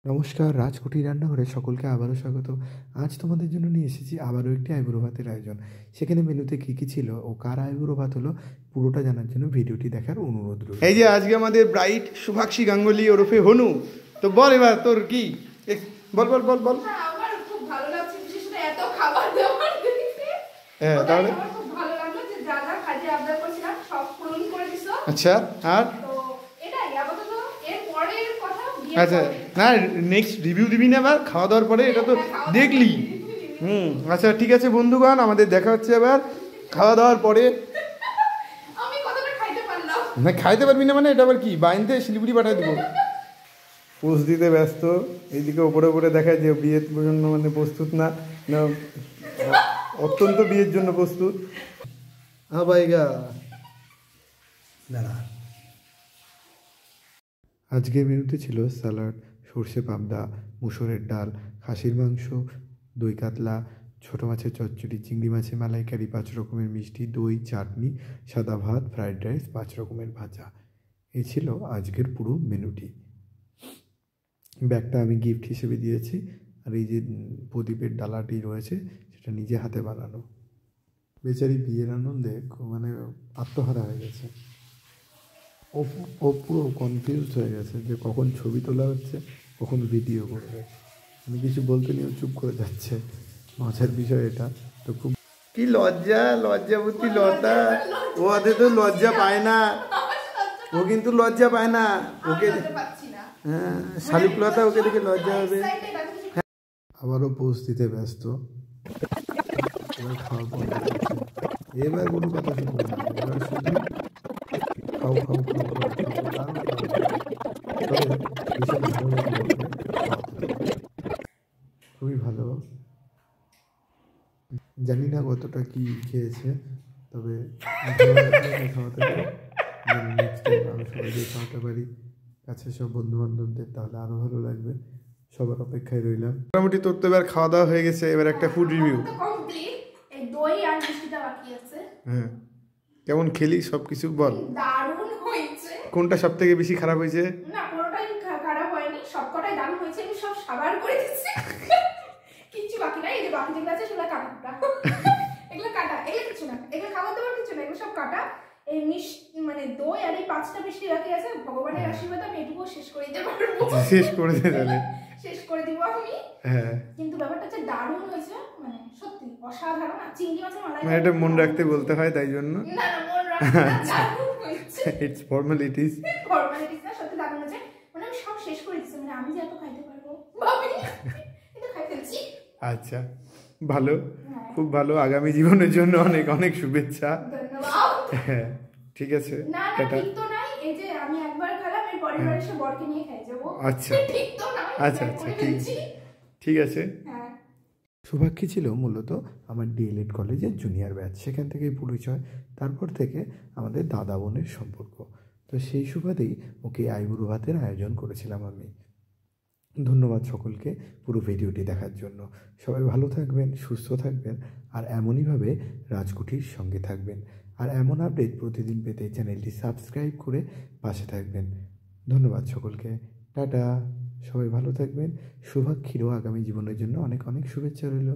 নমস্কার, রাজকুটির রান্নাঘরে সকলকে আবারও স্বাগত। আজ তোমাদের জন্য নিয়ে এসেছি আবারও একটি আইবুড়ো ভাতের আয়োজন। সেখানে মেনুতে কী কী ছিল ও কার আইবুড়ো ভাত হলো পুরোটা জানার জন্য ভিডিওটি দেখার অনুরোধ রইল। এই যে আজকে আমাদের ব্রাইট শুভাক্ষী গাঙ্গুলি ওরফে হনু। তো বল এবার তোর কি বল বল বল বল। আমার খুব ভালো লাগছে, বিশেষ করে এত খাবার দেওয়ার দেখে। হ্যাঁ, তাহলে আমার খুব ভালো লাগলো যে যা যা খাজে আবদার করেছিলাম সব পূরণ করে দিছো। আচ্ছা, আর তো এটাই আপাতত। এর পরের কথা আচ্ছা, না নেক্সট রিভিউ দিবি না এবার খাওয়া দাওয়ার পরে? এটা তো দেখলি। আচ্ছা ঠিক আছে বন্ধুগণ, আমাদের দেখা হচ্ছে এবার খাওয়া দাওয়ার পরে। আমি কতটা খাইতে পারলাম না খাইতে পারবি না মানে এটা আবার কি বাইন্দে শিলিগুড়ি পাঠিয়ে দেবো? পোজ দিতে ব্যস্ত, এইদিকে ওপরে ওপরে দেখায় যে বিয়ের জন্য মানে প্রস্তুত না, না অত্যন্ত বিয়ের জন্য প্রস্তুত। আবাইগা দাঁড়া। আজকের মেনুতে ছিল স্যালাড, সর্ষে পাবদা, মুসুরের ডাল, খাসির মাংস, দই কাতলা, ছোটো মাছের চচ্চড়ি, চিংড়ি মাছের মালাইকারি, 5 রকমের মিষ্টি, দই, চাটনি, সাদা ভাত, ফ্রাইড রাইস, 5 রকমের ভাজা। এই ছিল আজকের পুরো মেনুটি। ব্যাগটা আমি গিফট হিসেবে দিয়েছি। আর এই যে প্রদীপের ডালাটি রয়েছে সেটা নিজে হাতে বানানো। বেচারি বিয়ের আনন্দে মানে আত্মহারা হয়ে গেছে। ও পুরো কনফিউজ হয়ে গেছে যে কখন ছবি তোলা হচ্ছে, কখন ভিডিও করবে। আমি কিছু বলতে নিয়েও চুপ করে যাচ্ছে। মজার বিষয় এটা। তো খুব কি লজ্জা, লজ্জাবতী লতা। ও আদে তো লজ্জা পায় না, ও কিন্তু লজ্জা পায় না। ওকে হ্যাঁ, শালুকলতা ওকে দেখে লজ্জা হবে। আবারও পোজ দিতে ব্যস্ত। এবার খাওয়ার পর এবার কোনো কথা শুনবো না, এবার শুধু খাও খাও খাও খাও খাও। খুবই ভালো। জানি না কতটা কি খেয়েছে, তবে খাওয়াতে পারি। নেক্সট টাইম আরও সবাইকে খাওয়াতে পারি, কাছে সব বন্ধু বান্ধবদের, তাহলে আরও ভালো লাগবে। সবার অপেক্ষায় রইলাম। মোটামুটি তোর তো এবার খাওয়া দাওয়া হয়ে গেছে, এবার একটা ফুড রিভিউ। দই আর মিষ্টিটা বাকি আছে। হ্যাঁ, কেমন খেলি সব কিছু বল। দারুণ হয়েছে। কোনটা সব থেকে বেশি খারাপ হয়েছে? না, কোনোটাই খারাপ হয়নি, সবকটাই দারুণ হয়েছে। আমি সব সাবার করে দিচ্ছি, কিচ্ছু বাকি নাই। এই যে বাকি যেগুলো আছে সেগুলো কাটা, এগুলো কাটা, এগুলো কিছু না, এগুলো খাবার দাবার কিছু না, এগুলো সব কাটা। এই মিষ্টি মানে দই আর এই 5টা মিষ্টি বাকি আছে। ভগবানের আশীর্বাদে আমি এটুকু শেষ করে দিতে পারবো। শেষ করে দে তাহলে। শেষ করে দিব আমি। হ্যাঁ, কিন্তু ব্যাপারটা হচ্ছে দারুণ হয়েছে, মানে সত্যি অসাধারণ। আর চিংড়ি মাছের মালাই, মানে এটা মন রাখতে বলতে হয় তাই জন্য। না না, মন রাখতে না, দারুণ হয়েছে। It's formalities. ফর্মালিটিস না, সত্যি দারুণ হয়েছে। মানে আমি সব শেষ করে দিচ্ছি, মানে আমি যে এত খাইতে পারবো ভাবিনি, কিন্তু খাই ফেলছি। আচ্ছা, ভালো, খুব ভালো। আগামী জীবনের জন্য অনেক অনেক শুভেচ্ছা। ধন্যবাদ। হ্যাঁ ঠিক আছে। না না, ঠিক তো নাই। এই যে আমি একবার খেলাম, এর পরের বার এসে বরকে নিয়ে খাই যাবো। আচ্ছা ঠিক তো নাই। আচ্ছা আচ্ছা, ঠিক আছে ঠিক আছে। হ্যাঁ, শুভাক্ষী ছিল মূলত আমার ডিএলএড কলেজের জুনিয়র ব্যাচ, সেখান থেকেই পরিচয়। তারপর থেকে আমাদের দাদা বোনের সম্পর্ক। তো সেই সুবাদেই ওকে আইবুড়ো ভাতের আয়োজন করেছিলাম আমি। ধন্যবাদ সকলকে পুরো ভিডিওটি দেখার জন্য। সবাই ভালো থাকবেন, সুস্থ থাকবেন, আর এমনইভাবে রাজকুটির সঙ্গে থাকবেন। আর এমন আপডেট প্রতিদিন পেতে চ্যানেলটি সাবস্ক্রাইব করে পাশে থাকবেন। ধন্যবাদ সকলকে। টাটা। সবাই ভালো থাকবেন। শুভাক্ষীরও আগামী জীবনের জন্য অনেক অনেক শুভেচ্ছা রইল।